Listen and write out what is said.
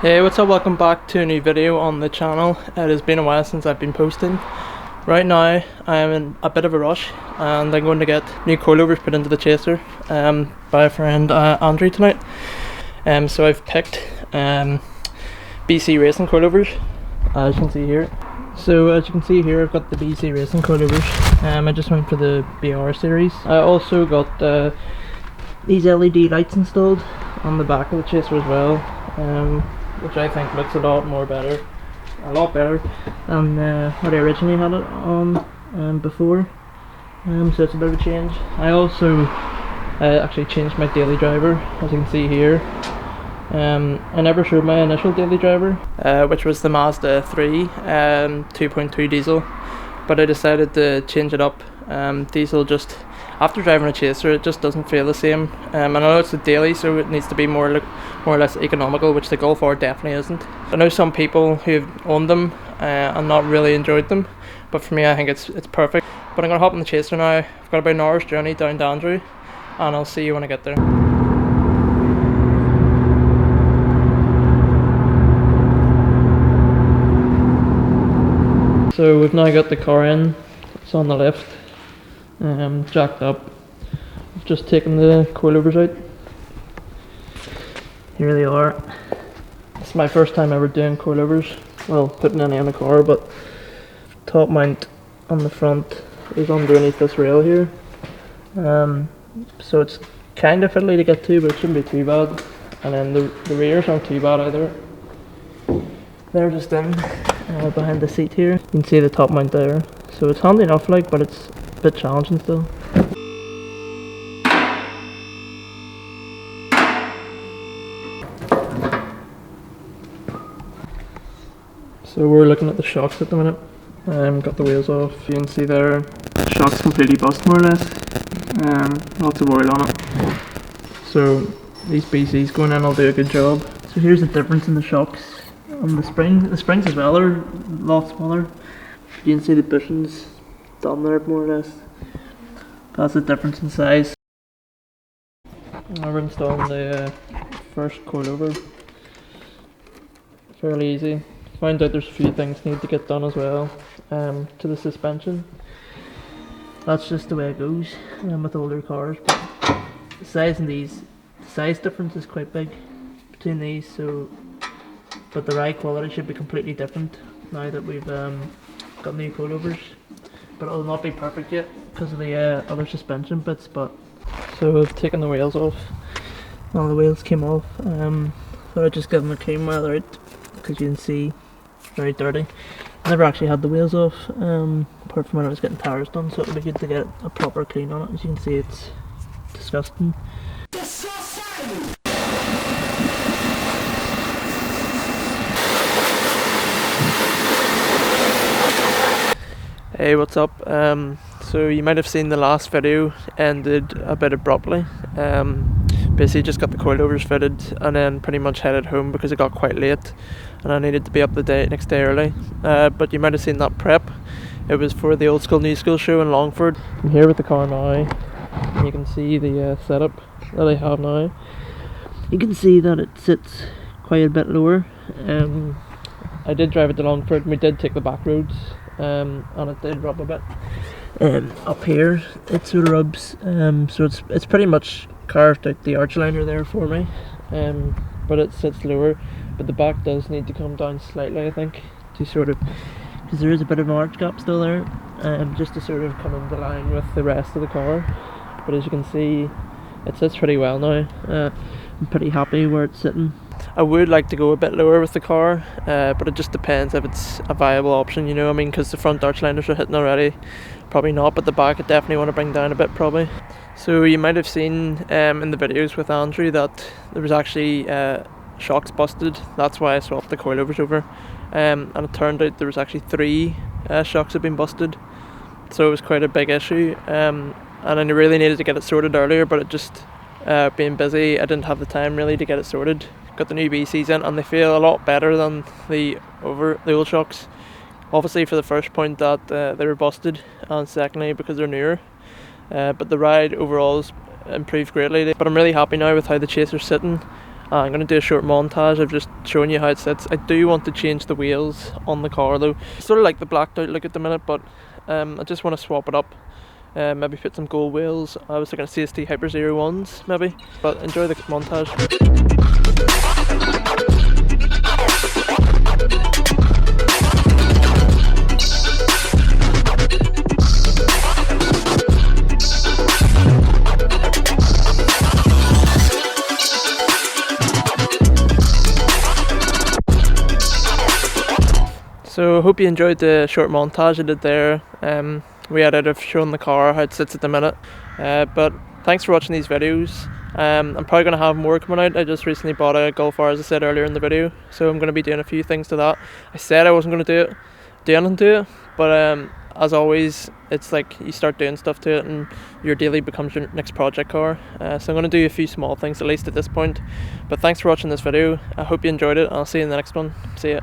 Hey, what's up? Welcome back to a new video on the channel. It has been a while since I've been posting. Right now I am in a bit of a rush and I'm going to get new coilovers put into the Chaser by a friend Andrew tonight. So I've picked BC Racing coilovers, as you can see here. So as you can see here, I've got the BC Racing coilovers. I just went for the BR series. I also got these LED lights installed on the back of the Chaser as well, which I think looks a lot better than what I originally had it on before. So it's a bit of a change. I also actually changed my daily driver, as you can see here. I never showed my initial daily driver, which was the Mazda 3 2.2 diesel, but I decided to change it up. Diesel, just after driving a Chaser, it just doesn't feel the same. And I know it's a daily, so it needs to be more or less economical, which the Golf R definitely isn't. I know some people who've owned them and not really enjoyed them, but for me I think it's perfect. But I'm gonna hop in the Chaser now. I've got about an hour's journey down to Andrew, and I'll see you when I get there. So we've now got the car in. It's on the lift, jacked up. I've just taken the coilovers out. Here they are. It's my first time ever doing coilovers, well, putting any on the car, but top mount on the front is underneath this rail here. So it's kind of fiddly to get to, but it shouldn't be too bad. And then the rears aren't too bad either. They're just in behind the seat here. You can see the top mount there. So it's handy enough, like, but it's a bit challenging still. So we're looking at the shocks at the minute. Got the wheels off. You can see there, the shocks completely bust more or less. Lots of oil on it. So these BCs going in will do a good job. So here's the difference in the shocks. On the springs as well are a lot smaller. You can see the bushings down there more or less. That's the difference in size. Now we're installing the first coilover. Fairly easy. Found out there's a few things need to get done as well to the suspension. That's just the way it goes with older cars. But the size in these, the size difference is quite big between these. So, but the ride quality should be completely different now that we've got new coilovers. But it'll not be perfect yet because of the other suspension bits. But so I've taken the wheels off. All the wheels came off. So I just give them a clean while they're out, because you can see it's very dirty. I never actually had the wheels off, apart from when I was getting tires done, so it'll be good to get a proper clean on it. As you can see, it's disgusting. Hey, what's up? So you might have seen the last video ended a bit abruptly. Basically just got the coilovers fitted and then pretty much headed home because it got quite late and I needed to be up the next day early. But you might have seen that prep. It was for the Old School New School show in Longford. I'm here with the car now, and you can see the setup that I have now. You can see that it sits quite a bit lower. I did drive it to Longford and we did take the back roads, and it did rub a bit. Up here it sort of rubs, so it's pretty much carved out the arch liner there for me, but it sits lower. But the back does need to come down slightly, I think, to sort of, because there is a bit of an arch gap still there, just to sort of come into line with the rest of the car. But as you can see, it sits pretty well now. I'm pretty happy where it's sitting. I would like to go a bit lower with the car, but it just depends if it's a viable option, you know. I mean, because the front arch liners are hitting already, probably not, but the back I definitely want to bring down a bit probably. So you might have seen in the videos with Andrew that there was actually shocks busted. That's why I swapped the coilovers over, and it turned out there was actually 3 shocks had been busted, so it was quite a big issue, and I really needed to get it sorted earlier, but it just being busy, I didn't have the time really to get it sorted. Got the new BCs in and they feel a lot better than the old shocks. Obviously for the first point that they were busted, and secondly because they're newer. But the ride overall has improved greatly. But I'm really happy now with how the Chaser's sitting, I'm going to do a short montage of just showing you how it sits. I do want to change the wheels on the car though. Sort of like the blacked out look at the minute, but I just want to swap it up. Maybe put some gold wheels. I was looking at CST Hyper 01s maybe, but enjoy the montage. So I hope you enjoyed the short montage I did there. We had out of showing the car how it sits at the minute. But thanks for watching these videos. I'm probably going to have more coming out. I just recently bought a Golf R, as I said earlier in the video, so I'm going to be doing a few things to that. I said I wasn't going to do anything to it, but as always, it's like you start doing stuff to it and your daily becomes your next project car. So I'm going to do a few small things, at least at this point. But thanks for watching this video. I hope you enjoyed it. I'll see you in the next one. See ya.